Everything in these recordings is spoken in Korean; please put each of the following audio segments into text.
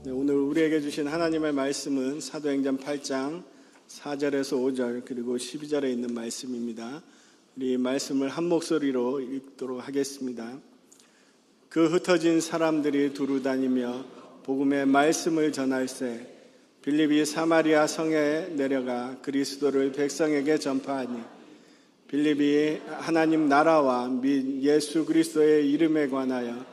네, 오늘 우리에게 주신 하나님의 말씀은 사도행전 8장 4절에서 5절 그리고 12절에 있는 말씀입니다. 우리 말씀을 한 목소리로 읽도록 하겠습니다. 그 흩어진 사람들이 두루 다니며 복음의 말씀을 전할세 빌립이 사마리아 성에 내려가 그리스도를 백성에게 전파하니 빌립이 하나님 나라와 및 예수 그리스도의 이름에 관하여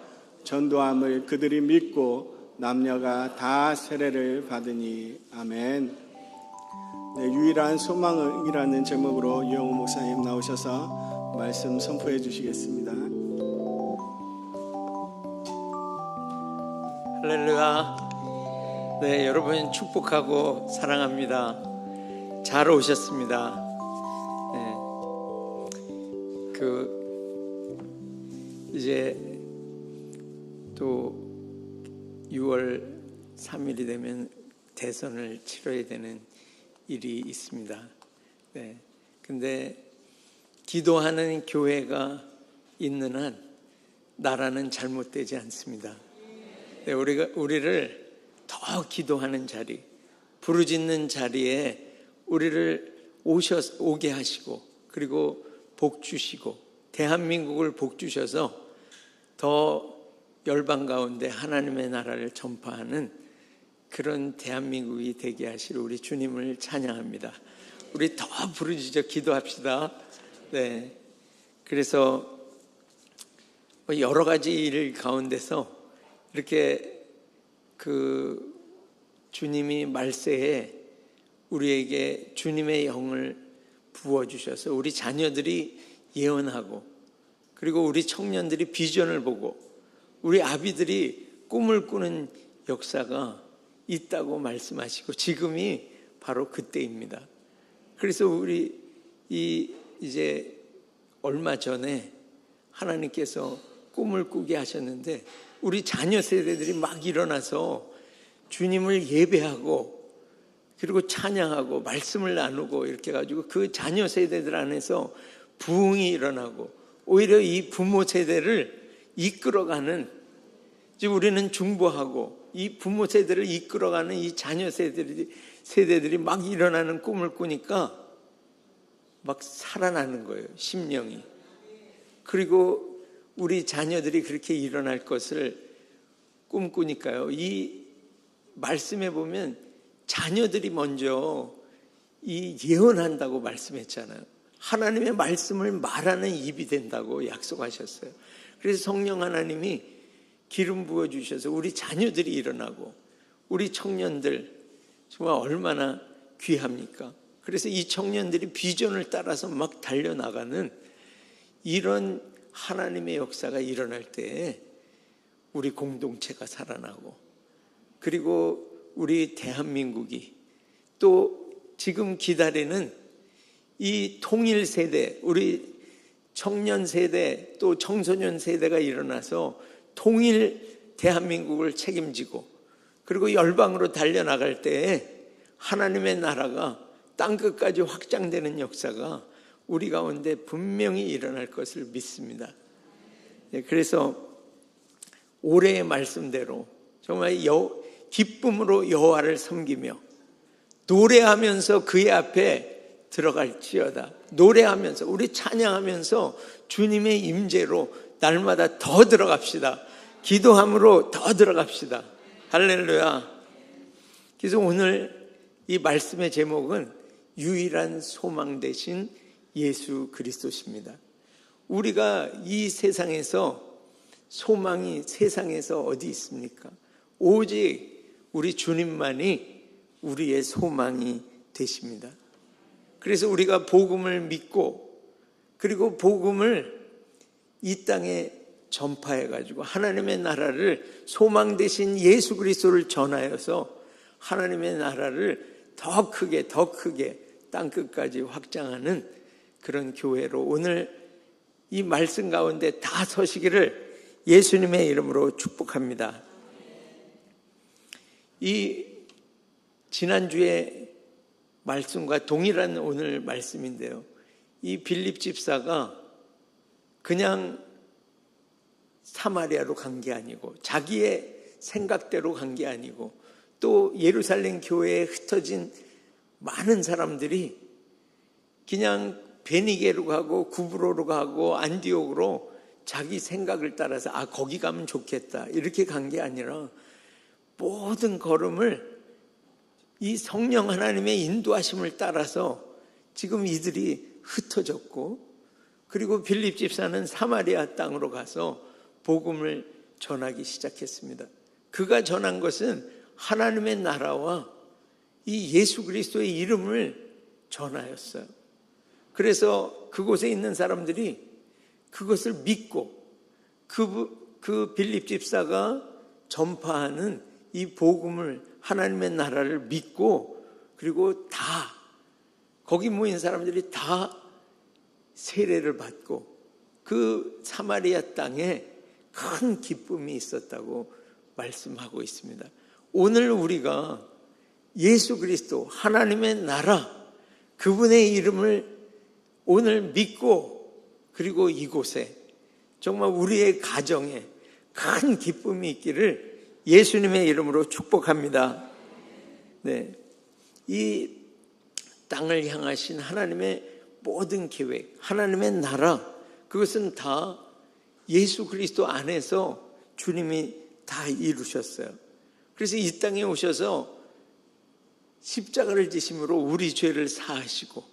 전도함을 그들이 믿고 남녀가 다 세례를 받으니 아멘. 네, 유일한 소망이라는 제목으로 이영호 목사님 나오셔서 말씀 선포해 주시겠습니다. 할렐루야. 네, 여러분 축복하고 사랑합니다. 잘 오셨습니다. 네, 이제 또 6월 3일이 되면 대선을 치러야 되는 일이 있습니다. 네, 근데 기도하는 교회가 있는 한 나라는 잘못되지 않습니다. 네, 우리를 더 기도하는 자리, 부르짖는 자리에 우리를 오게 하시고 그리고 복 주시고 대한민국을 복 주셔서 더 열방 가운데 하나님의 나라를 전파하는 그런 대한민국이 되게 하실 우리 주님을 찬양합니다. 우리 더 부르짖어 기도합시다. 네, 그래서 여러 가지 일 가운데서 이렇게 주님이 말세에 우리에게 주님의 영을 부어주셔서 우리 자녀들이 예언하고 그리고 우리 청년들이 비전을 보고 우리 아비들이 꿈을 꾸는 역사가 있다고 말씀하시고 지금이 바로 그때입니다. 그래서 우리 이제 얼마 전에 하나님께서 꿈을 꾸게 하셨는데 우리 자녀 세대들이 막 일어나서 주님을 예배하고 그리고 찬양하고 말씀을 나누고 이렇게 가지고 그 자녀 세대들 안에서 부흥이 일어나고 오히려 이 부모 세대를 이끌어가는, 지금 우리는 중보하고 이 부모 세대를 이끌어가는 이 자녀 세대들이 막 일어나는 꿈을 꾸니까 막 살아나는 거예요, 심령이. 그리고 우리 자녀들이 그렇게 일어날 것을 꿈꾸니까요, 이 말씀에 보면 자녀들이 먼저 이 예언한다고 말씀했잖아요. 하나님의 말씀을 말하는 입이 된다고 약속하셨어요. 그래서 성령 하나님이 기름 부어주셔서 우리 자녀들이 일어나고 우리 청년들 정말 얼마나 귀합니까? 그래서 이 청년들이 비전을 따라서 막 달려나가는 이런 하나님의 역사가 일어날 때 우리 공동체가 살아나고 그리고 우리 대한민국이 또 지금 기다리는 이 통일 세대, 우리 청년 세대 또 청소년 세대가 일어나서 통일 대한민국을 책임지고 그리고 열방으로 달려나갈 때에 하나님의 나라가 땅끝까지 확장되는 역사가 우리 가운데 분명히 일어날 것을 믿습니다. 그래서 올해의 말씀대로 정말 기쁨으로 여호와를 섬기며 노래하면서 그의 앞에 들어갈지어다. 노래하면서 우리 찬양하면서 주님의 임재로 날마다 더 들어갑시다. 기도함으로 더 들어갑시다. 할렐루야. 그래서 오늘 이 말씀의 제목은 유일한 소망 되신 예수 그리스도십니다. 우리가 이 세상에서 소망이 세상에서 어디 있습니까? 오직 우리 주님만이 우리의 소망이 되십니다. 그래서 우리가 복음을 믿고 그리고 복음을 이 땅에 전파해가지고 하나님의 나라를 소망 되신 예수 그리스도를 전하여서 하나님의 나라를 더 크게 땅끝까지 확장하는 그런 교회로 오늘 이 말씀 가운데 다 서시기를 예수님의 이름으로 축복합니다. 이 지난주에 말씀과 동일한 오늘 말씀인데요, 이 빌립 집사가 그냥 사마리아로 간 게 아니고 자기의 생각대로 간 게 아니고, 또 예루살렘 교회에 흩어진 많은 사람들이 그냥 베니게로 가고 구브로로 가고 안디옥으로 자기 생각을 따라서 거기 가면 좋겠다 이렇게 간 게 아니라 모든 걸음을 이 성령 하나님의 인도하심을 따라서 지금 이들이 흩어졌고, 그리고 빌립 집사는 사마리아 땅으로 가서 복음을 전하기 시작했습니다. 그가 전한 것은 하나님의 나라와 이 예수 그리스도의 이름을 전하였어요. 그래서 그곳에 있는 사람들이 그것을 믿고 그 빌립 집사가 전파하는 이 복음을, 하나님의 나라를 믿고, 그리고 다 거기 모인 사람들이 다 세례를 받고 그 사마리아 땅에 큰 기쁨이 있었다고 말씀하고 있습니다. 오늘 우리가 예수 그리스도 하나님의 나라, 그분의 이름을 오늘 믿고, 그리고 이곳에 정말 우리의 가정에 큰 기쁨이 있기를 예수님의 이름으로 축복합니다. 네, 이 땅을 향하신 하나님의 모든 계획, 하나님의 나라, 그것은 다 예수 그리스도 안에서 주님이 다 이루셨어요. 그래서 이 땅에 오셔서 십자가를 지심으로 우리 죄를 사하시고,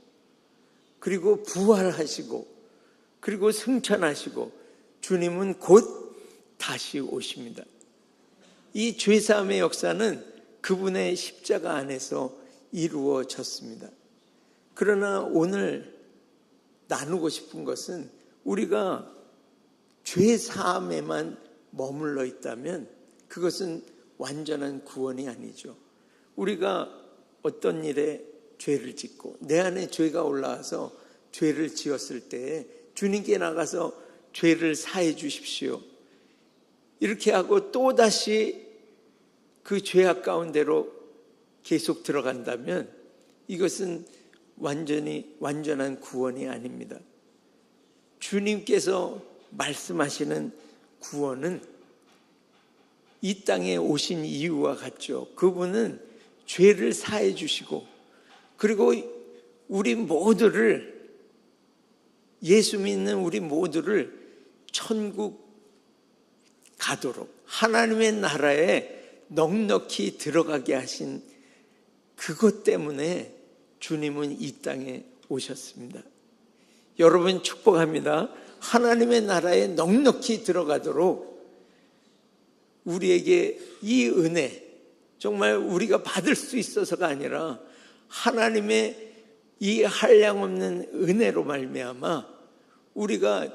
그리고 부활하시고, 그리고 승천하시고, 주님은 곧 다시 오십니다. 이 죄사함의 역사는 그분의 십자가 안에서 이루어졌습니다. 그러나 오늘 나누고 싶은 것은, 우리가 죄사함에만 머물러 있다면 그것은 완전한 구원이 아니죠. 우리가 어떤 일에 죄를 짓고 내 안에 죄가 올라와서 죄를 지었을 때에 주님께 나가서 죄를 사해 주십시오, 이렇게 하고 또다시 그 죄악 가운데로 계속 들어간다면 이것은 완전한 구원이 아닙니다. 주님께서 말씀하시는 구원은 이 땅에 오신 이유와 같죠. 그분은 죄를 사해 주시고, 그리고 우리 모두를, 예수 믿는 우리 모두를 천국 가도록 하나님의 나라에 넉넉히 들어가게 하신 그것 때문에 주님은 이 땅에 오셨습니다. 여러분 축복합니다. 하나님의 나라에 넉넉히 들어가도록 우리에게 이 은혜, 정말 우리가 받을 수 있어서가 아니라 하나님의 이 한량없는 은혜로 말미암아 우리가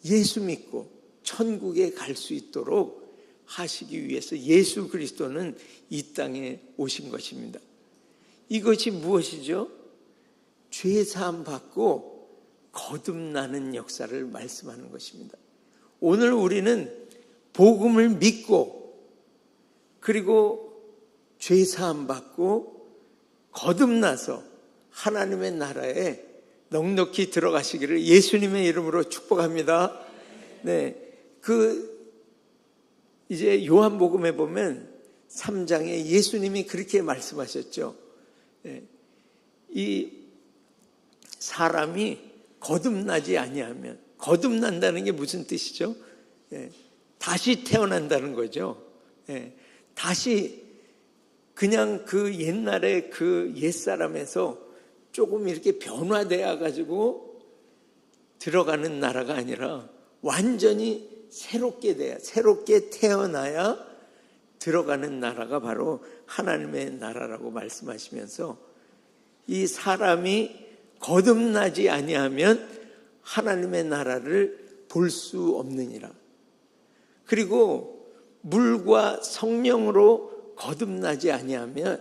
예수 믿고 천국에 갈 수 있도록 하시기 위해서 예수 그리스도는 이 땅에 오신 것입니다. 이것이 무엇이죠? 죄 사함 받고 거듭나는 역사를 말씀하는 것입니다. 오늘 우리는 복음을 믿고, 그리고 죄 사함 받고 거듭나서 하나님의 나라에 넉넉히 들어가시기를 예수님의 이름으로 축복합니다. 네, 이제 요한복음에 보면 3장에 예수님이 그렇게 말씀하셨죠. 네, 이 사람이 거듭나지 아니하면, 거듭난다는 게 무슨 뜻이죠? 네, 다시 태어난다는 거죠. 네, 다시 그냥 그 옛날에 그 옛사람에서 조금 이렇게 변화되어 가지고 들어가는 나라가 아니라 완전히 새롭게 태어나야 들어가는 나라가 바로 하나님의 나라라고 말씀하시면서, 이 사람이 거듭나지 아니하면 하나님의 나라를 볼 수 없느니라. 그리고 물과 성령으로 거듭나지 아니하면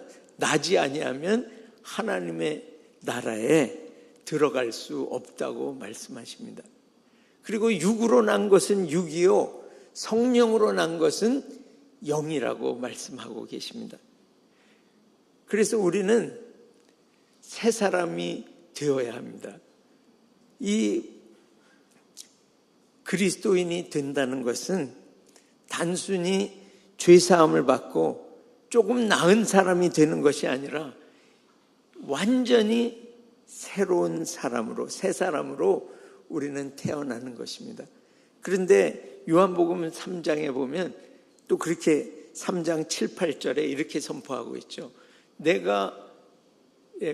하나님의 나라에 들어갈 수 없다고 말씀하십니다. 그리고 육으로 난 것은 육이요 성령으로 난 것은 영이라고 말씀하고 계십니다. 그래서 우리는 새 사람이 되어야 합니다. 이 그리스도인이 된다는 것은 단순히 죄사함을 받고 조금 나은 사람이 되는 것이 아니라 완전히 새로운 사람으로, 새 사람으로 우리는 태어나는 것입니다. 그런데 요한복음 3장에 보면 또 그렇게 3장 7, 8절에 이렇게 선포하고 있죠.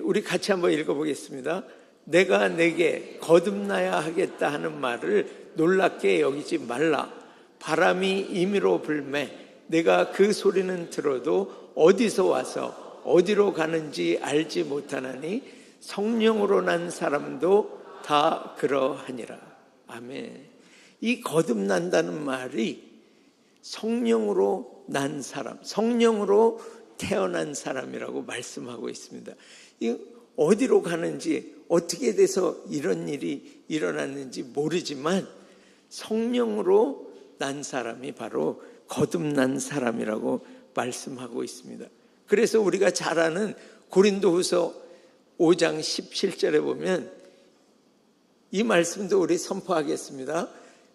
우리 같이 한번 읽어보겠습니다. 내가 내게 거듭나야 하겠다 하는 말을 놀랍게 여기지 말라. 바람이 임의로 불매 내가 그 소리는 들어도 어디서 와서 어디로 가는지 알지 못하나니 성령으로 난 사람도 다 그러하니라. 아멘. 이 거듭난다는 말이 성령으로 난 사람, 성령으로 태어난 사람이라고 말씀하고 있습니다. 이 어디로 가는지 어떻게 돼서 이런 일이 일어났는지 모르지만 성령으로 난 사람이 바로 거듭난 사람이라고 말씀하고 있습니다. 그래서 우리가 잘 아는 고린도후서 5장 17절에 보면 이 말씀도 우리 선포하겠습니다.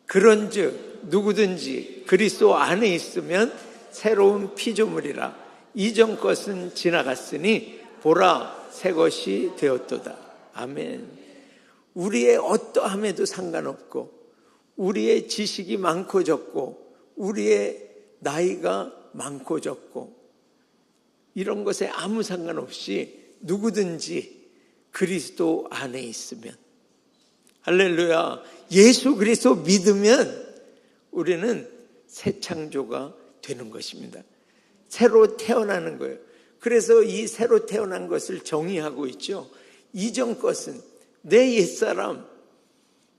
그런즉 누구든지 그리스도 안에 있으면 새로운 피조물이라. 이전 것은 지나갔으니 보라 새 것이 되었도다. 아멘. 우리의 어떠함에도 상관없고 우리의 지식이 많고 적고 우리의 나이가 많고 적고 이런 것에 아무 상관없이 누구든지 그리스도 안에 있으면, 할렐루야, 예수 그리스도 믿으면 우리는 새 창조가 되는 것입니다. 새로 태어나는 거예요. 그래서 이 새로 태어난 것을 정의하고 있죠. 이전 것은 내 옛사람,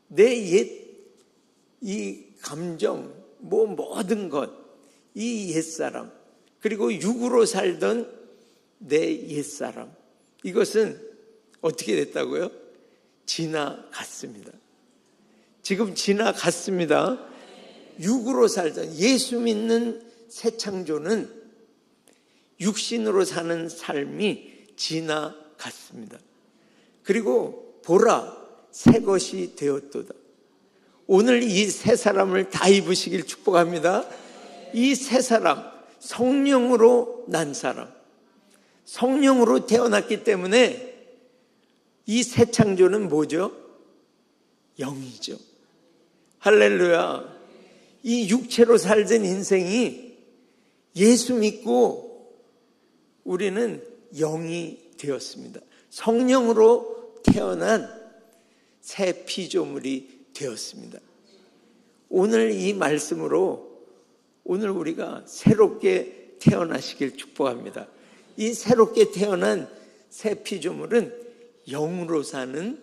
내 옛 이 감정, 모든 것, 이 옛사람, 그리고 육으로 살던 내 옛사람, 이것은 어떻게 됐다고요? 지나갔습니다. 지금 지나갔습니다. 육으로 살던 예수 믿는 새 창조는 육신으로 사는 삶이 지나갔습니다. 그리고 보라 새 것이 되었도다. 오늘 이 새 사람을 다 입으시길 축복합니다. 이 새 사람, 성령으로 난 사람, 성령으로 태어났기 때문에 이 새 창조는 뭐죠? 영이죠. 할렐루야. 이 육체로 살던 인생이 예수 믿고 우리는 영이 되었습니다. 성령으로 태어난 새 피조물이 되었습니다. 오늘 이 말씀으로 오늘 우리가 새롭게 태어나시길 축복합니다. 이 새롭게 태어난 새 피조물은 영으로 사는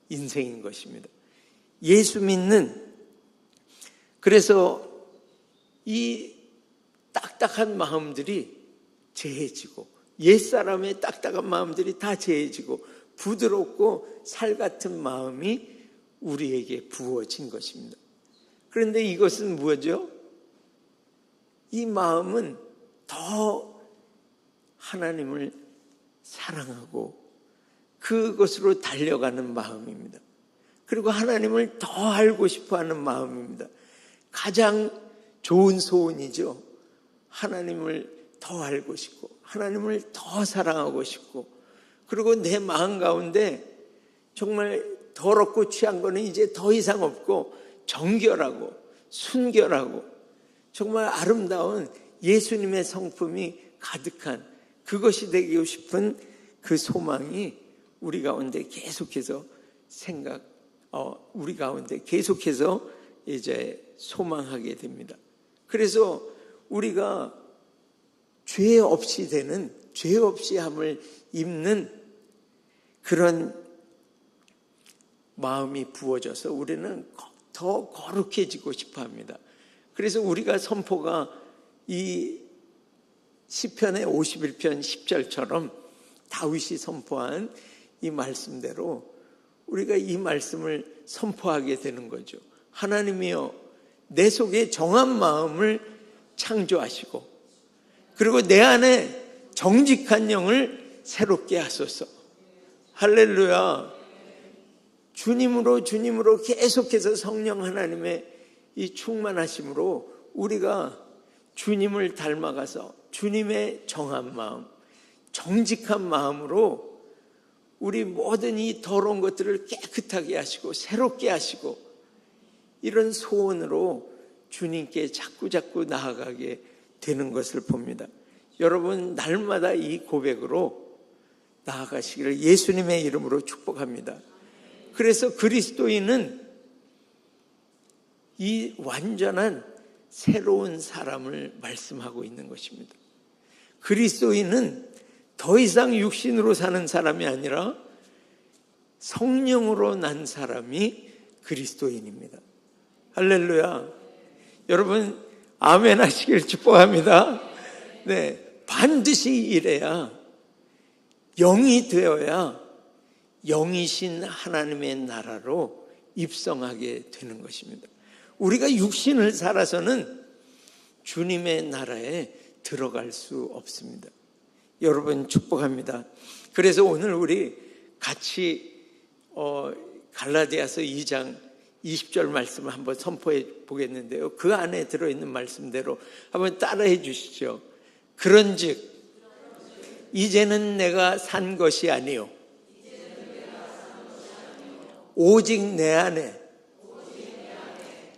인생인 것입니다. 예수 믿는, 그래서 이 딱딱한 마음들이 제해지고 옛사람의 딱딱한 마음들이 다 제해지고 부드럽고 살 같은 마음이 우리에게 부어진 것입니다. 그런데 이것은 뭐죠? 이 마음은 더 하나님을 사랑하고 그것으로 달려가는 마음입니다. 그리고 하나님을 더 알고 싶어하는 마음입니다. 가장 좋은 소원이죠. 하나님을 더 알고 싶고 하나님을 더 사랑하고 싶고, 그리고 내 마음 가운데 정말 더럽고 취한 거는 이제 더 이상 없고 정결하고 순결하고 정말 아름다운 예수님의 성품이 가득한 그것이 되고 싶은 그 소망이 우리 가운데 계속해서 우리 가운데 계속해서 이제 소망하게 됩니다. 그래서 우리가 죄 없이 되는, 죄 없이 함을 입는 그런 마음이 부어져서 우리는 더 거룩해지고 싶어 합니다. 그래서 우리가 선포가 이 시편의 51편 10절처럼 다윗이 선포한 이 말씀대로 우리가 이 말씀을 선포하게 되는 거죠. 하나님이여, 내 속에 정한 마음을 창조하시고 그리고 내 안에 정직한 영을 새롭게 하소서. 할렐루야. 주님으로 계속해서 성령 하나님의 이 충만하심으로 우리가 주님을 닮아가서 주님의 정한 마음, 정직한 마음으로 우리 모든 이 더러운 것들을 깨끗하게 하시고 새롭게 하시고, 이런 소원으로 주님께 자꾸자꾸 나아가게 되는 것을 봅니다. 여러분, 날마다 이 고백으로 나아가시기를 예수님의 이름으로 축복합니다. 그래서 그리스도인은 이 완전한 새로운 사람을 말씀하고 있는 것입니다. 그리스도인은 더 이상 육신으로 사는 사람이 아니라 성령으로 난 사람이 그리스도인입니다. 할렐루야. 여러분, 아멘 하시길 축복합니다. 네, 반드시 이래야, 영이 되어야 영이신 하나님의 나라로 입성하게 되는 것입니다. 우리가 육신을 살아서는 주님의 나라에 들어갈 수 없습니다. 여러분, 축복합니다. 그래서 오늘 우리 같이 갈라디아서 2장 20절 말씀을 한번 선포해 보겠는데요. 그 안에 들어있는 말씀대로 한번 따라해 주시죠. 그런즉 이제는 내가 산 것이 아니요 오직 내 안에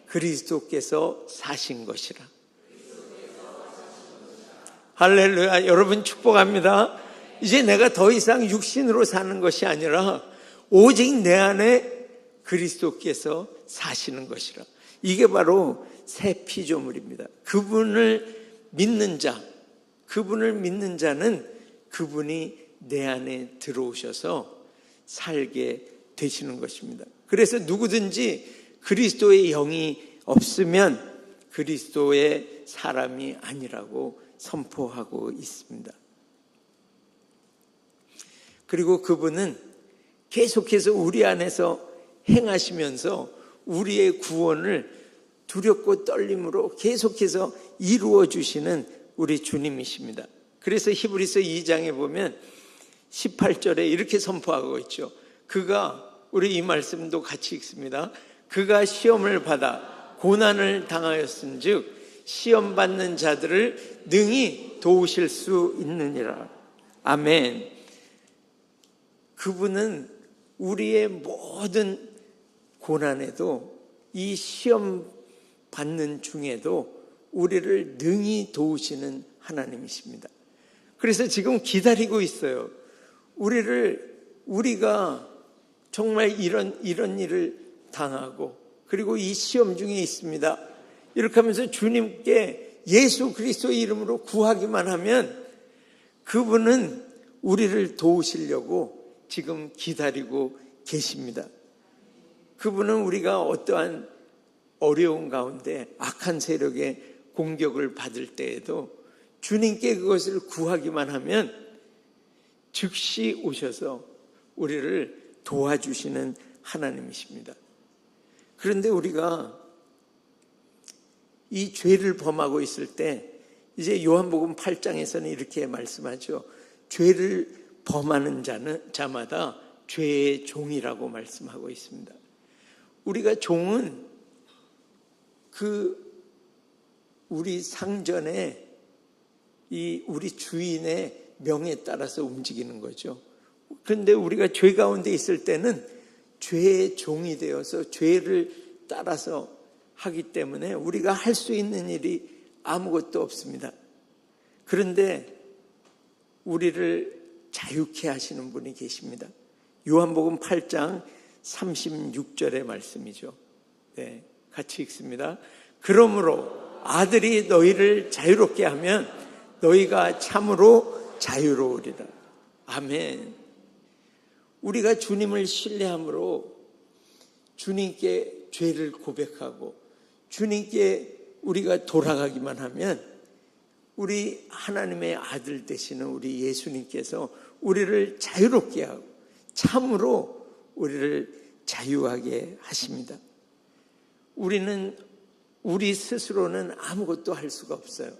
그리스도께서 사신 것이라. 할렐루야. 여러분, 축복합니다. 이제 내가 더 이상 육신으로 사는 것이 아니라 오직 내 안에 그리스도께서 사시는 것이라. 이게 바로 새 피조물입니다. 그분을 믿는 자는 그분이 내 안에 들어오셔서 살게 되시는 것입니다. 그래서 누구든지 그리스도의 영이 없으면 그리스도의 사람이 아니라고 선포하고 있습니다. 그리고 그분은 계속해서 우리 안에서 행하시면서 우리의 구원을 두렵고 떨림으로 계속해서 이루어 주시는 우리 주님이십니다. 그래서 히브리서 2장에 보면 18절에 이렇게 선포하고 있죠. 그가, 우리 이 말씀도 같이 읽습니다. 그가 시험을 받아 고난을 당하였은즉 시험 받는 자들을 능히 도우실 수 있느니라. 아멘. 그분은 우리의 모든 고난에도, 이 시험 받는 중에도 우리를 능히 도우시는 하나님이십니다. 그래서 지금 기다리고 있어요. 우리가 정말 이런 일을 당하고, 그리고 이 시험 중에 있습니다. 이렇게 하면서 주님께 예수 그리스도의 이름으로 구하기만 하면 그분은 우리를 도우시려고 지금 기다리고 계십니다. 그분은 우리가 어떠한 어려운 가운데 악한 세력의 공격을 받을 때에도 주님께 그것을 구하기만 하면 즉시 오셔서 우리를 도와주시는 하나님이십니다. 그런데 우리가 이 죄를 범하고 있을 때, 이제 요한복음 8장에서는 이렇게 말씀하죠. 죄를 범하는 자마다 죄의 종이라고 말씀하고 있습니다. 우리가 종은 우리 상전의 우리 주인의 명에 따라서 움직이는 거죠. 그런데 우리가 죄 가운데 있을 때는 죄의 종이 되어서 죄를 따라서 하기 때문에 우리가 할 수 있는 일이 아무것도 없습니다. 그런데 우리를 자유케 하시는 분이 계십니다. 요한복음 8장 36절의 말씀이죠. 네, 같이 읽습니다. 그러므로 아들이 너희를 자유롭게 하면 너희가 참으로 자유로우리라. 아멘. 우리가 주님을 신뢰함으로 주님께 죄를 고백하고 주님께 우리가 돌아가기만 하면 우리 하나님의 아들 되시는 우리 예수님께서 우리를 자유롭게 하고 참으로 우리를 자유하게 하십니다. 우리는 우리 스스로는 아무것도 할 수가 없어요.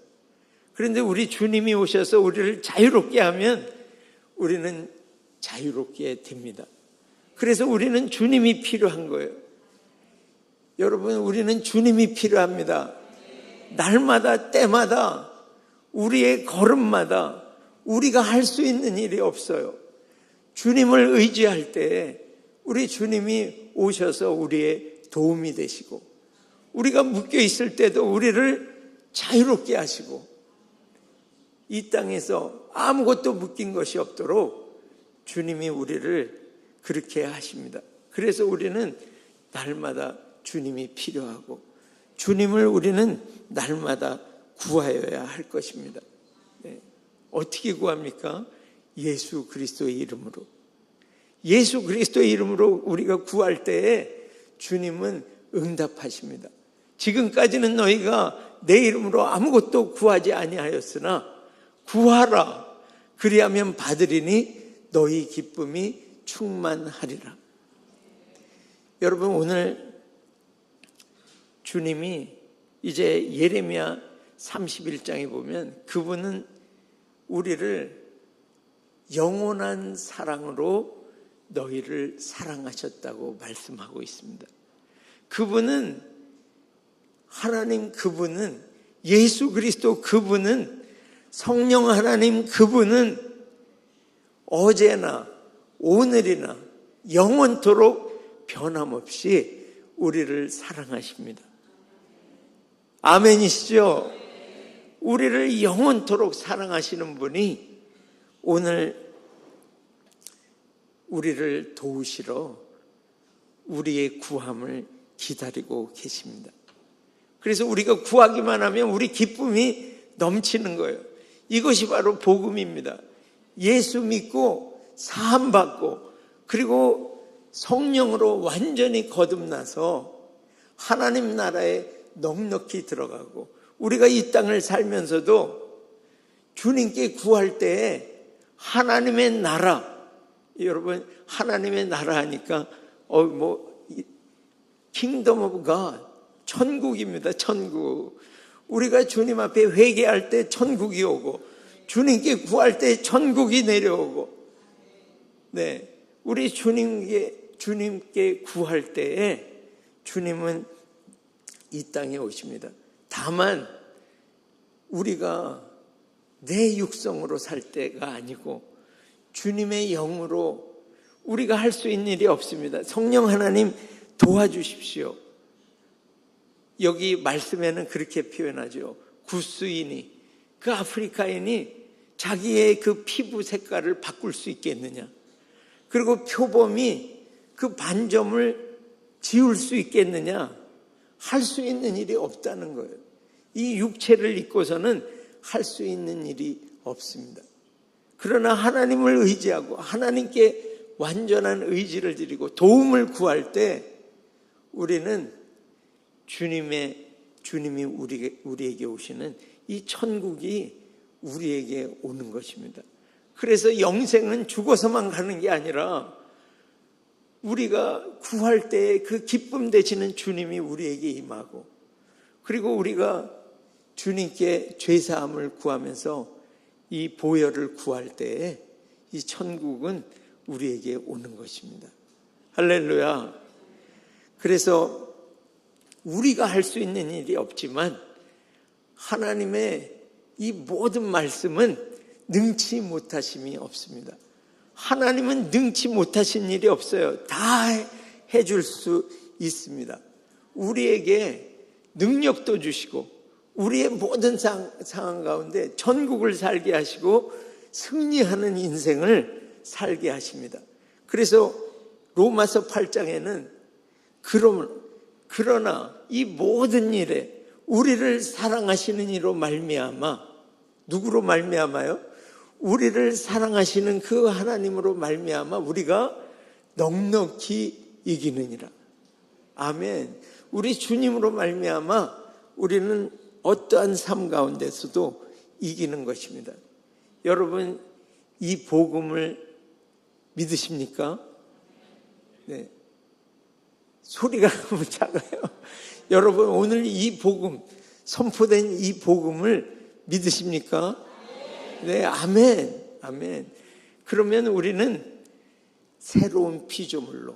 그런데 우리 주님이 오셔서 우리를 자유롭게 하면 우리는 자유롭게 됩니다. 그래서 우리는 주님이 필요한 거예요. 여러분, 우리는 주님이 필요합니다. 날마다 때마다 우리의 걸음마다 우리가 할 수 있는 일이 없어요. 주님을 의지할 때 우리 주님이 오셔서 우리의 도움이 되시고, 우리가 묶여 있을 때도 우리를 자유롭게 하시고, 이 땅에서 아무것도 묶인 것이 없도록 주님이 우리를 그렇게 하십니다. 그래서 우리는 날마다 주님이 필요하고, 주님을 우리는 날마다 구하여야 할 것입니다. 네. 어떻게 구합니까? 예수 그리스도의 이름으로. 예수 그리스도의 이름으로 우리가 구할 때에 주님은 응답하십니다. 지금까지는 너희가 내 이름으로 아무것도 구하지 아니하였으나 구하라, 그리하면 받으리니 너희 기쁨이 충만하리라. 여러분, 오늘 주님이 이제 예레미야 31장에 보면 그분은 우리를 영원한 사랑으로 너희를 사랑하셨다고 말씀하고 있습니다. 그분은, 하나님 그분은, 예수 그리스도 그분은, 성령 하나님 그분은 어제나 오늘이나 영원토록 변함없이 우리를 사랑하십니다. 아멘이시죠? 우리를 영원토록 사랑하시는 분이 오늘 우리를 도우시러 우리의 구함을 기다리고 계십니다. 그래서 우리가 구하기만 하면 우리 기쁨이 넘치는 거예요. 이것이 바로 복음입니다. 예수 믿고 사함받고 그리고 성령으로 완전히 거듭나서 하나님 나라에 넉넉히 들어가고, 우리가 이 땅을 살면서도 주님께 구할 때에 하나님의 나라, 여러분 하나님의 나라 하니까 킹덤 오브 갓, 천국입니다. 천국. 우리가 주님 앞에 회개할 때 천국이 오고, 주님께 구할 때 천국이 내려오고, 네, 우리 주님께 구할 때에 주님은 이 땅에 오십니다. 다만 우리가 내 육성으로 살 때가 아니고 주님의 영으로 우리가 할 수 있는 일이 없습니다. 성령 하나님 도와주십시오. 여기 말씀에는 그렇게 표현하죠. 구스인이, 그 아프리카인이 자기의 그 피부 색깔을 바꿀 수 있겠느냐, 그리고 표범이 그 반점을 지울 수 있겠느냐, 할 수 있는 일이 없다는 거예요. 이 육체를 입고서는 할 수 있는 일이 없습니다. 그러나 하나님을 의지하고 하나님께 완전한 의지를 드리고 도움을 구할 때 우리는 주님이 우리에게 오시는 이 천국이 우리에게 오는 것입니다. 그래서 영생은 죽어서만 가는 게 아니라 우리가 구할 때 그 기쁨 되시는 주님이 우리에게 임하고, 그리고 우리가 주님께 죄사함을 구하면서 이 보혈을 구할 때에 이 천국은 우리에게 오는 것입니다. 할렐루야. 그래서 우리가 할 수 있는 일이 없지만 하나님의 이 모든 말씀은 능치 못하심이 없습니다. 하나님은 능치 못하신 일이 없어요. 다 해줄 수 있습니다. 우리에게 능력도 주시고 우리의 모든 상황 가운데 천국을 살게 하시고 승리하는 인생을 살게 하십니다. 그래서 로마서 8장에는 그러나 이 모든 일에 우리를 사랑하시는 이로 말미암아, 누구로 말미암아요? 우리를 사랑하시는 그 하나님으로 말미암아 우리가 넉넉히 이기느니라. 아멘. 우리 주님으로 말미암아 우리는 어떠한 삶 가운데서도 이기는 것입니다. 여러분, 이 복음을 믿으십니까? 네. 소리가 너무 작아요. 여러분, 오늘 이 복음, 선포된 이 복음을 믿으십니까? 네, 아멘, 아멘. 그러면 우리는 새로운 피조물로,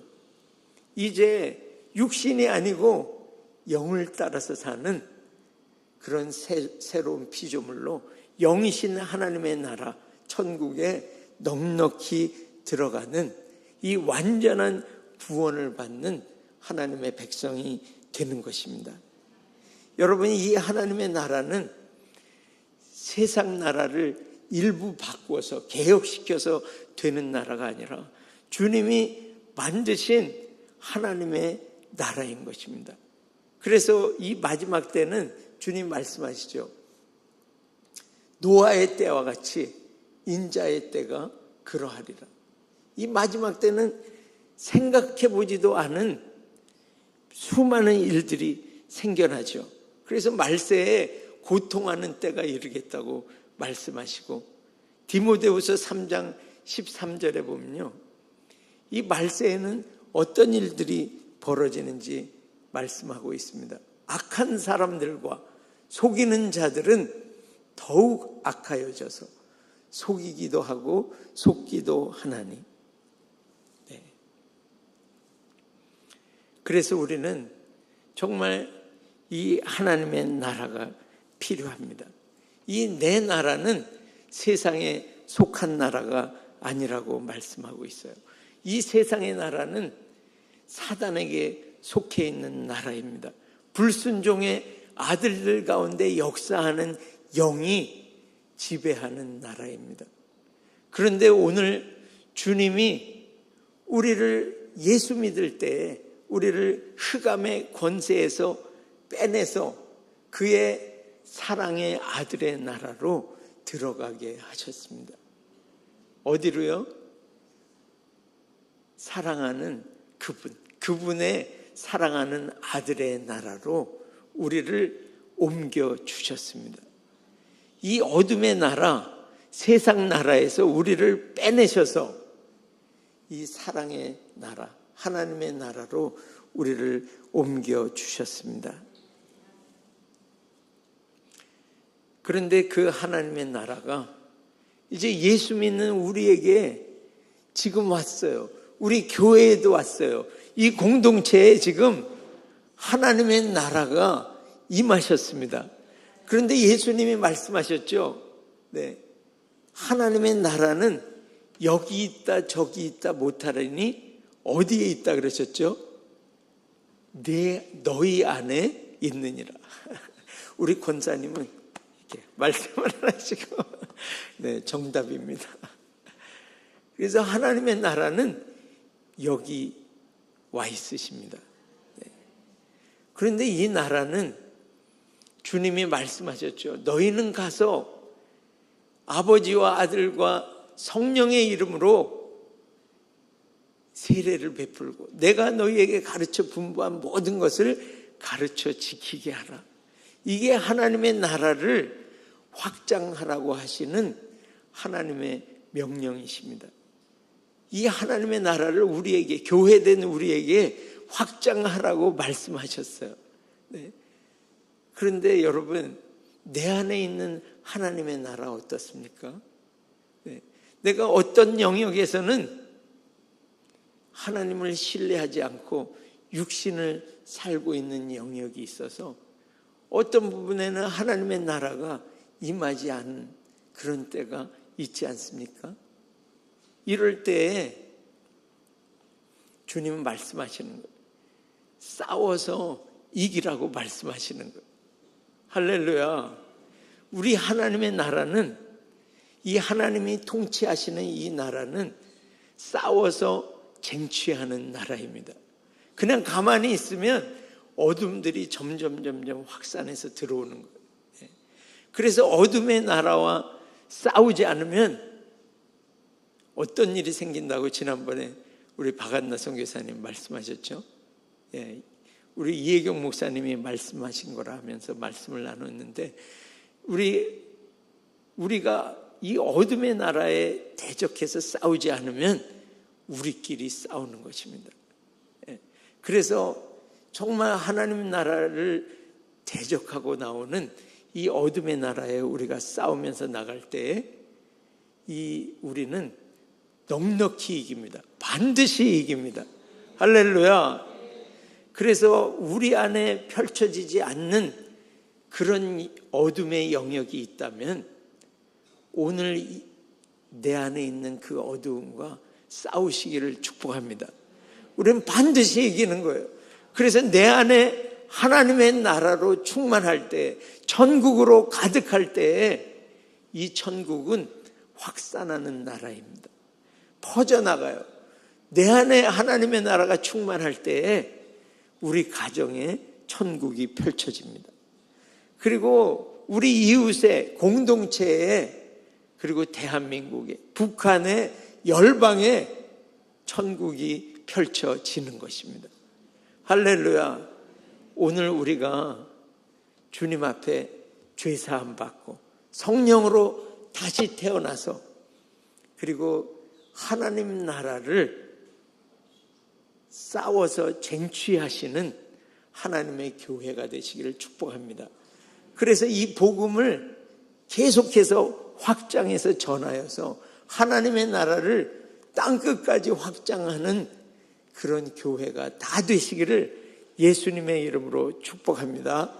이제 육신이 아니고 영을 따라서 사는 그런 새로운 피조물로 영이신 하나님의 나라 천국에 넉넉히 들어가는 이 완전한 구원을 받는 하나님의 백성이 되는 것입니다. 여러분, 이 하나님의 나라는 세상 나라를 일부 바꾸어서 개혁시켜서 되는 나라가 아니라 주님이 만드신 하나님의 나라인 것입니다. 그래서 이 마지막 때는 주님 말씀하시죠. 노아의 때와 같이 인자의 때가 그러하리라. 이 마지막 때는 생각해 보지도 않은 수많은 일들이 생겨나죠. 그래서 말세에 고통하는 때가 이르겠다고 말씀하시고, 디모데후서 3장 13절에 보면요, 이 말세에는 어떤 일들이 벌어지는지 말씀하고 있습니다. 악한 사람들과 속이는 자들은 더욱 악하여져서 속이기도 하고 속기도 하나니. 네. 그래서 우리는 정말 이 하나님의 나라가 필요합니다. 이 내 나라는 세상에 속한 나라가 아니라고 말씀하고 있어요. 이 세상의 나라는 사단에게 속해 있는 나라입니다. 불순종의 아들들 가운데 역사하는 영이 지배하는 나라입니다. 그런데 오늘 주님이 우리를 예수 믿을 때 우리를 흑암의 권세에서 빼내서 그의 사랑의 아들의 나라로 들어가게 하셨습니다. 어디로요? 사랑하는 그분의 사랑하는 아들의 나라로 우리를 옮겨주셨습니다. 이 어둠의 나라, 세상 나라에서 우리를 빼내셔서 이 사랑의 나라, 하나님의 나라로 우리를 옮겨주셨습니다. 그런데 그 하나님의 나라가 이제 예수 믿는 우리에게 지금 왔어요. 우리 교회에도 왔어요. 이 공동체에 지금 하나님의 나라가 임하셨습니다. 그런데 예수님이 말씀하셨죠. 네. 하나님의 나라는 여기 있다 저기 있다 못하리니 어디에 있다 그러셨죠? 너희 안에 있느니라. 우리 권사님은 이렇게 말씀을 하시고 네, 정답입니다. 그래서 하나님의 나라는 여기 와 있으십니다. 네. 그런데 이 나라는 주님이 말씀하셨죠. 너희는 가서 아버지와 아들과 성령의 이름으로 세례를 베풀고 내가 너희에게 가르쳐 분부한 모든 것을 가르쳐 지키게 하라. 이게 하나님의 나라를 확장하라고 하시는 하나님의 명령이십니다. 이 하나님의 나라를 우리에게, 교회된 우리에게 확장하라고 말씀하셨어요. 네. 그런데 여러분, 내 안에 있는 하나님의 나라 어떻습니까? 네. 내가 어떤 영역에서는 하나님을 신뢰하지 않고 육신을 살고 있는 영역이 있어서 어떤 부분에는 하나님의 나라가 임하지 않은 그런 때가 있지 않습니까? 이럴 때에 주님은 말씀하시는 거예요. 싸워서 이기라고 말씀하시는 거예요. 할렐루야. 우리 하나님의 나라는, 이 하나님이 통치하시는 이 나라는 싸워서 쟁취하는 나라입니다. 그냥 가만히 있으면 어둠들이 점점 확산해서 들어오는 거예요. 그래서 어둠의 나라와 싸우지 않으면 어떤 일이 생긴다고 지난번에 우리 박한나 선교사님 말씀하셨죠? 예, 우리 이혜경 목사님이 말씀하신 거라 하면서 말씀을 나눴는데, 우리가 이 어둠의 나라에 대적해서 싸우지 않으면 우리끼리 싸우는 것입니다. 예, 그래서 정말 하나님 나라를 대적하고 나오는 이 어둠의 나라에 우리가 싸우면서 나갈 때 우리는 넉넉히 이깁니다. 반드시 이깁니다. 할렐루야. 그래서 우리 안에 펼쳐지지 않는 그런 어둠의 영역이 있다면 오늘 내 안에 있는 그 어두움과 싸우시기를 축복합니다. 우리는 반드시 이기는 거예요. 그래서 내 안에 하나님의 나라로 충만할 때, 천국으로 가득할 때에 이 천국은 확산하는 나라입니다. 퍼져나가요. 내 안에 하나님의 나라가 충만할 때에 우리 가정에 천국이 펼쳐집니다. 그리고 우리 이웃의 공동체에, 그리고 대한민국에, 북한의 열방에 천국이 펼쳐지는 것입니다. 할렐루야. 오늘 우리가 주님 앞에 죄사함 받고 성령으로 다시 태어나서, 그리고 하나님 나라를 싸워서 쟁취하시는 하나님의 교회가 되시기를 축복합니다. 그래서 이 복음을 계속해서 확장해서 전하여서 하나님의 나라를 땅끝까지 확장하는 그런 교회가 다 되시기를 예수님의 이름으로 축복합니다.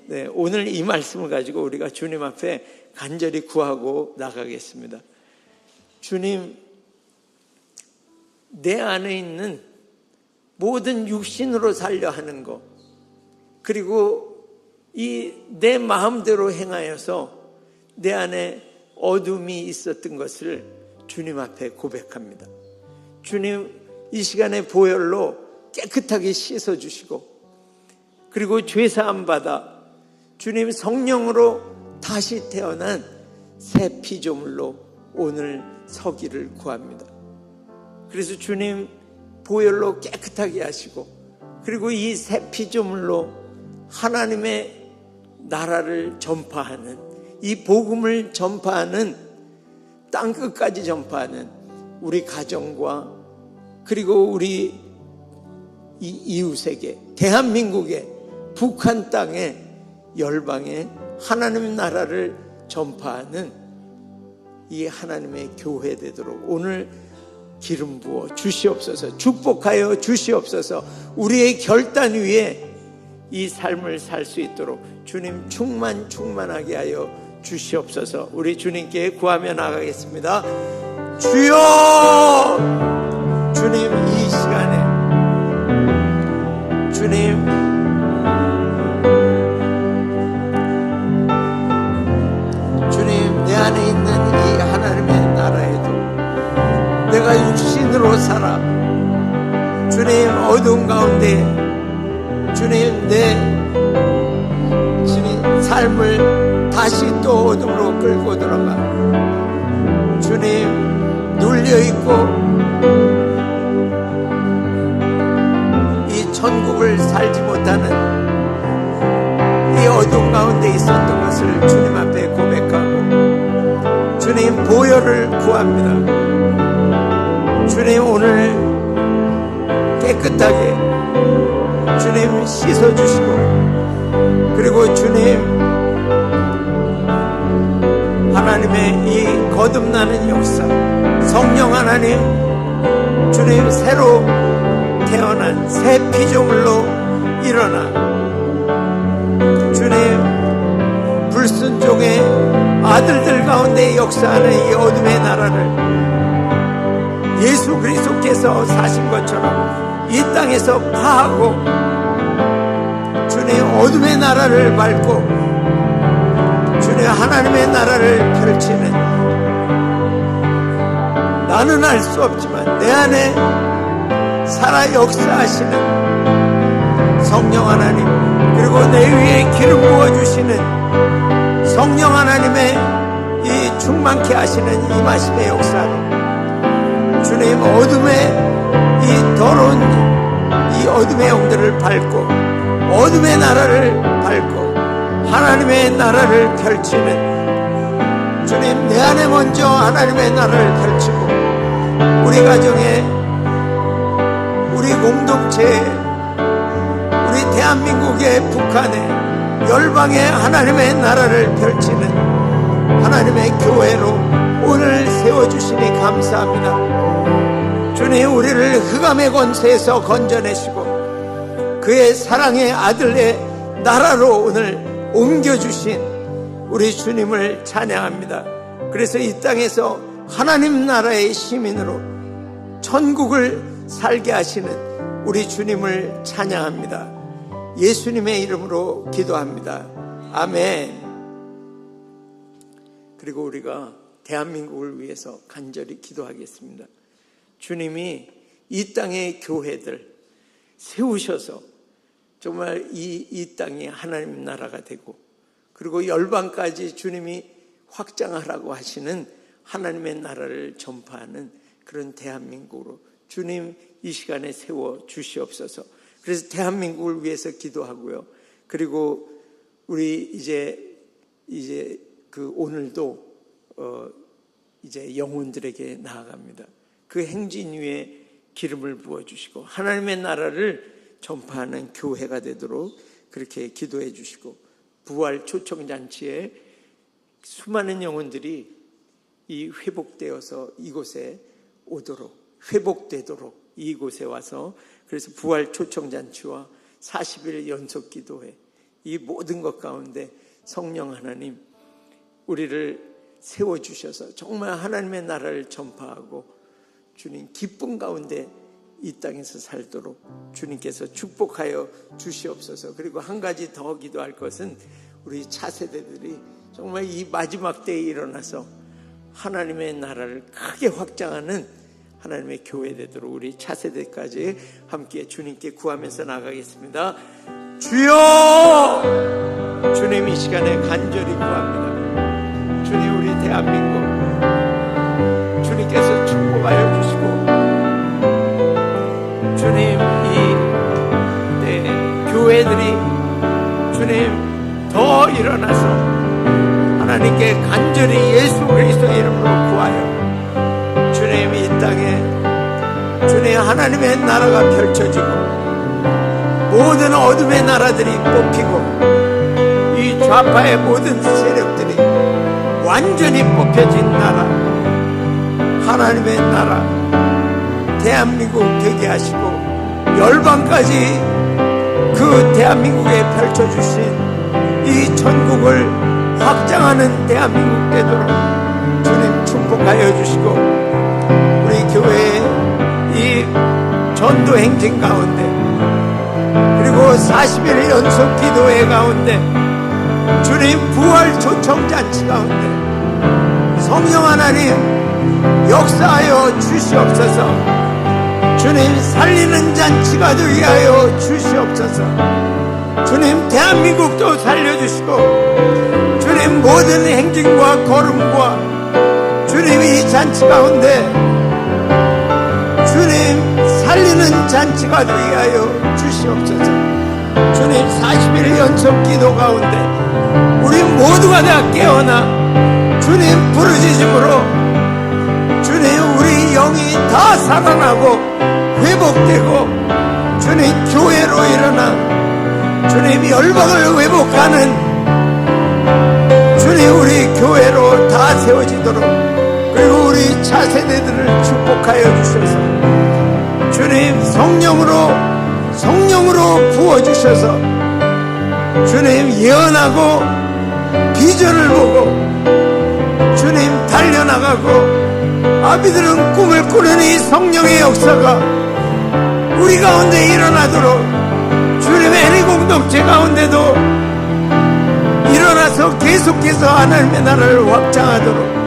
네, 오늘 이 말씀을 가지고 우리가 주님 앞에 간절히 구하고 나가겠습니다. 주님, 내 안에 있는 모든 육신으로 살려 하는 것, 그리고 이 내 마음대로 행하여서 내 안에 어둠이 있었던 것을 주님 앞에 고백합니다. 주님, 이 시간에 보혈로 깨끗하게 씻어주시고, 그리고 죄사함 받아 주님 성령으로 다시 태어난 새 피조물로 오늘 서기를 구합니다. 그래서 주님, 보혈로 깨끗하게 하시고, 그리고 이 새 피조물로 하나님의 나라를 전파하는, 이 복음을 전파하는, 땅끝까지 전파하는 우리 가정과, 그리고 우리 이 이웃에게, 대한민국에, 북한 땅에, 열방에 하나님의 나라를 전파하는 이 하나님의 교회 되도록 오늘 기름 부어 주시옵소서. 축복하여 주시옵소서. 우리의 결단 위에 이 삶을 살 수 있도록 주님 충만하게 하여 주시옵소서. 우리 주님께 구하며 나가겠습니다. 주여, 주님, 이 시간에 주님, 내 안에 있는 이 하나님의 나라에도 내가 육신으로 살아 주님 어두운 가운데 주님 내 삶을 다시 또 어둠으로 끌고 들어가 주님 눌려있고 이 천국을 살지 못하는 이 어두운 가운데 있었던 것을 주님 앞에 고백하고 주님 보혈을 구합니다. 주님 오늘 깨끗하게 주님 씻어주시고 그리고 주님 하나님의 이 거듭나는 역사 성령 하나님 주님 새로 태어난 새 피조물로 일어나 주님 불순종의 아들들 가운데 역사하는 이 어둠의 나라를 예수 그리스도께서 사신 것처럼 이 땅에서 파하고 주님 어둠의 나라를 밟고 주님 하나님의 나라를 펼치는 나는 알 수 없지만 내 안에 살아 역사하시는 성령 하나님 그리고 내 위에 기름 부어주시는 성령 하나님의 이 충만케 하시는 임하심의 역사로 주님 어둠의 이 더러운 이 어둠의 영들을 밟고 어둠의 나라를 밟고 하나님의 나라를 펼치는 주님 내 안에 먼저 하나님의 나라를 펼치고 우리 가정에 우리 공동체에 우리 대한민국의 북한에 열방에 하나님의 나라를 펼치는 하나님의 교회로 오늘 세워주시니 감사합니다. 주님 우리를 흑암의 권세에서 건져내시고 그의 사랑의 아들의 나라로 오늘 옮겨주신 우리 주님을 찬양합니다. 그래서 이 땅에서 하나님 나라의 시민으로 천국을 살게 하시는 우리 주님을 찬양합니다. 예수님의 이름으로 기도합니다. 아멘. 그리고 우리가 대한민국을 위해서 간절히 기도하겠습니다. 주님이 이 땅의 교회들 세우셔서 정말 이 땅이 하나님 나라가 되고, 그리고 열방까지 주님이 확장하라고 하시는 하나님의 나라를 전파하는 그런 대한민국으로 주님 이 시간에 세워 주시옵소서. 그래서 대한민국을 위해서 기도하고요. 그리고 우리 이제 오늘도 이제 영혼들에게 나아갑니다. 그 행진 위에 기름을 부어주시고 하나님의 나라를 전파하는 교회가 되도록 그렇게 기도해 주시고, 부활 초청잔치에 수많은 영혼들이 이 회복되어서 이곳에 오도록, 회복되도록 이곳에 와서, 그래서 부활 초청잔치와 40일 연속 기도회, 이 모든 것 가운데 성령 하나님 우리를 세워주셔서 정말 하나님의 나라를 전파하고 주님 기쁨 가운데 이 땅에서 살도록 주님께서 축복하여 주시옵소서. 그리고 한 가지 더 기도할 것은 우리 차세대들이 정말 이 마지막 때에 일어나서 하나님의 나라를 크게 확장하는 하나님의 교회 되도록 우리 차세대까지 함께 주님께 구하면서 나가겠습니다. 주여! 주님 이 시간에 간절히 구합니다. 주님, 우리 대한민국 주님께서 축복하여 주시고, 주님 이 교회들이 주님 더 일어나서 하나님께 간절히 예수 그리스도의 이름으로 구하여 주님 이 땅에 주님 하나님의 나라가 펼쳐지고 모든 어둠의 나라들이 뽑히고 이 좌파의 모든 세력들이 완전히 뽑혀진 나라, 하나님의 나라 대한민국 되게 하시고 열방까지 그 대한민국에 펼쳐주신 이 천국을 확장하는 대한민국 되도록 주님 축복하여 주시고, 우리 교회의 이 전도 행진 가운데 그리고 40일 연속 기도회 가운데 주님 부활 초청잔치 가운데 성령 하나님 역사하여 주시옵소서. 주님 살리는 잔치가 되게 하여 주시옵소서. 주님 대한민국도 살려주시고 주님 모든 행진과 걸음과 주님 이 잔치 가운데 주님 살리는 잔치가 되게 하여 주시옵소서. 주님 40일 연속 기도 가운데 우리 모두가 다 깨어나 주님 부르짖음으로 주님 우리 영이 다 살아나고 회복되고 주님 교회로 일어나 주님 열방을 회복하는 주님 우리 교회로 다 세워지도록, 그리고 우리 차세대들을 축복하여 주셔서 주님 성령으로 부어주셔서 주님 예언하고 비전을 보고 주님 달려나가고 아비들은 꿈을 꾸는 이 성령의 역사가 우리 가운데 일어나도록 주님의 혜리 공동체 가운데도 일어나서 계속해서 하나님의 나라를 확장하도록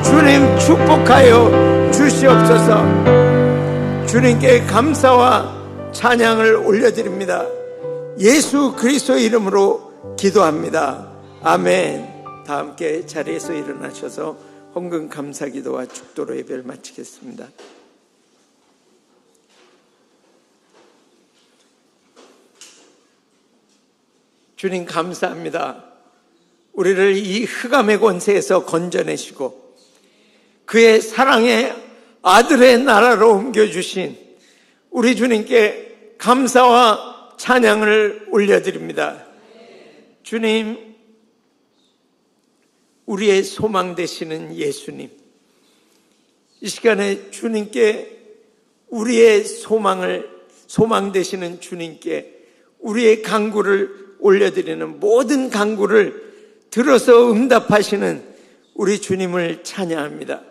주님 축복하여 주시옵소서. 주님께 감사와 찬양을 올려드립니다. 예수 그리스도의 이름으로 기도합니다. 아멘. 다 함께 자리에서 일어나셔서 헌금 감사기도와 축도로 예배를 마치겠습니다. 주님 감사합니다. 우리를 이 흑암의 권세에서 건져내시고 그의 사랑의 아들의 나라로 옮겨주신 우리 주님께 감사와 찬양을 올려드립니다. 주님, 우리의 소망 되시는 예수님, 이 시간에 주님께 우리의 소망 되시는 주님께 우리의 간구를 올려드리는 모든 간구를 들어서 응답하시는 우리 주님을 찬양합니다.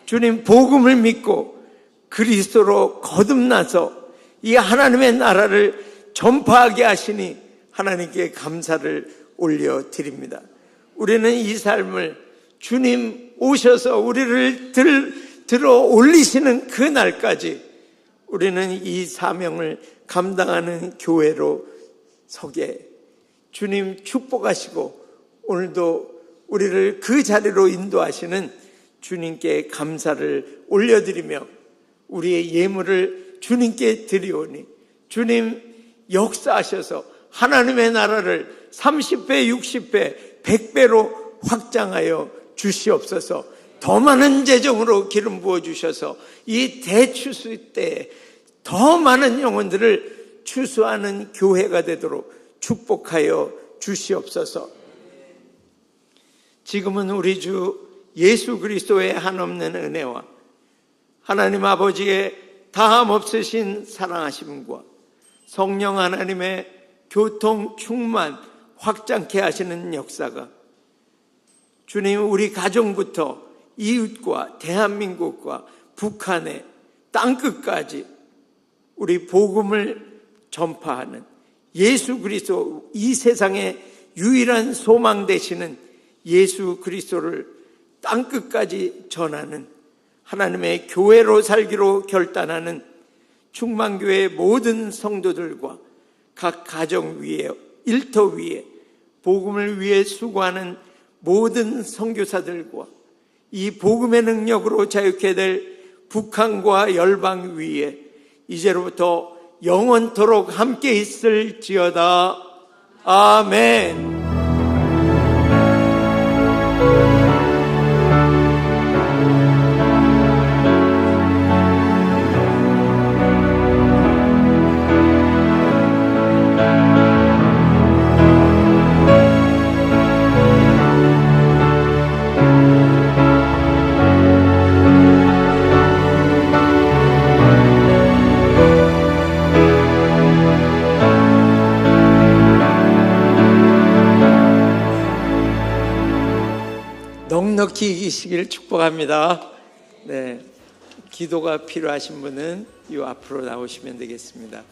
주님 복음을 믿고 그리스도로 거듭나서 이 하나님의 나라를 전파하게 하시니 하나님께 감사를 올려드립니다. 우리는 이 삶을 주님 오셔서 우리를 들어 올리시는 그 날까지 우리는 이 사명을 감당하는 교회로 서게 주님 축복하시고 오늘도 우리를 그 자리로 인도하시는 주님께 감사를 올려드리며 우리의 예물을 주님께 드리오니 주님 역사하셔서 하나님의 나라를 30배, 60배, 100배로 확장하여 주시옵소서. 더 많은 재정으로 기름 부어주셔서 이 대추수 때에 더 많은 영혼들을 추수하는 교회가 되도록 축복하여 주시옵소서. 지금은 우리 주 예수 그리스도의 한없는 은혜와 하나님 아버지의 다함 없으신 사랑하심과 성령 하나님의 교통 충만 확장케 하시는 역사가 주님 우리 가정부터 이웃과 대한민국과 북한의 땅끝까지 우리 복음을 전파하는 예수 그리스도 이 세상의 유일한 소망 되시는 예수 그리스도를 땅끝까지 전하는 하나님의 교회로 살기로 결단하는 충만교회 모든 성도들과 각 가정 위에 일터 위에 복음을 위해 수고하는 모든 선교사들과 이 복음의 능력으로 자유케 될 북한과 열방 위에 이제로부터 영원토록 함께 있을지어다. 아멘. 넉넉히 이기시길 축복합니다. 네, 기도가 필요하신 분은 이 앞으로 나오시면 되겠습니다.